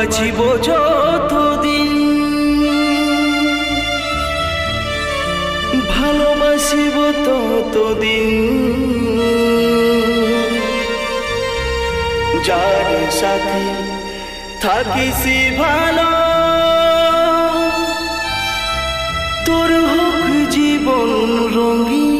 বাঁচিব যতদিন ভালোবাসিব ততদিন যার সাথে থাকিসি ভালো তোর হোক জীবন রঙিন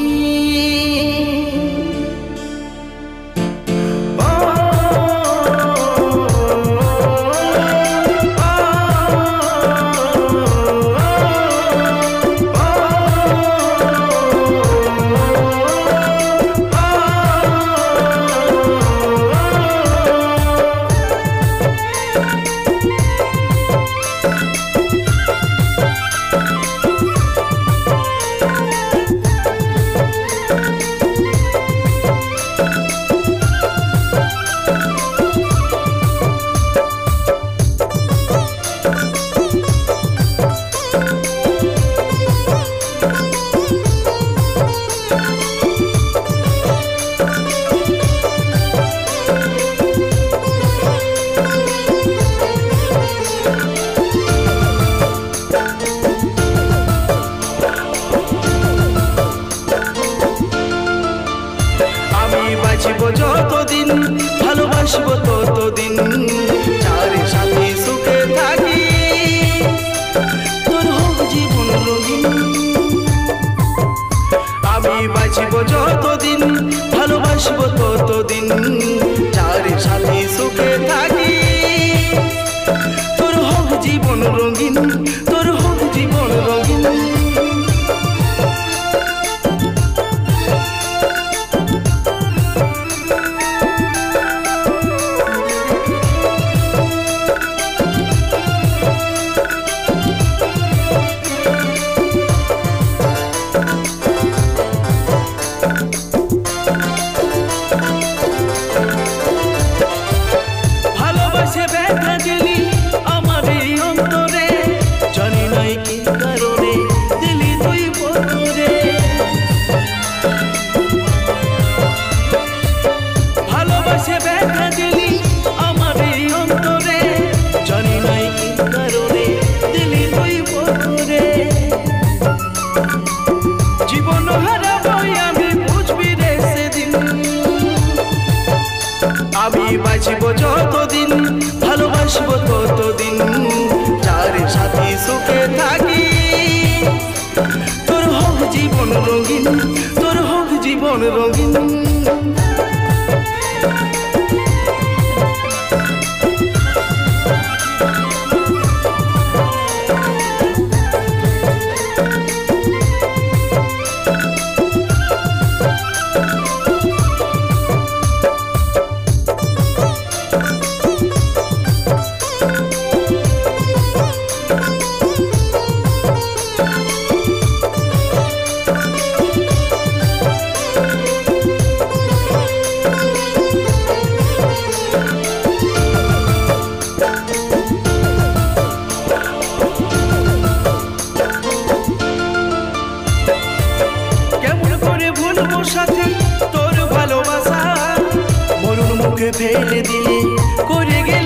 যতদিন ভালোবাসব ততদিন যার সাথে সুখে থাকি তোর হোক জীবন রঙিন আমি বাঁচিব যতদিন ভালোবাসব ততদিন যার সাথে সুখে থাকি তোর হোক জীবন রঙিন তোর হোক জীবন রঙিন আমি বাঁচিব যতদিন ভালোবাসব ততদিন যার সাথে সুখে থাকি তোর হোক জীবন রঙিন তোর হোক জীবন রঙিন সাথে তোর ভালোবাসা মরুর মুখে ফেলে দিলে করে গেলে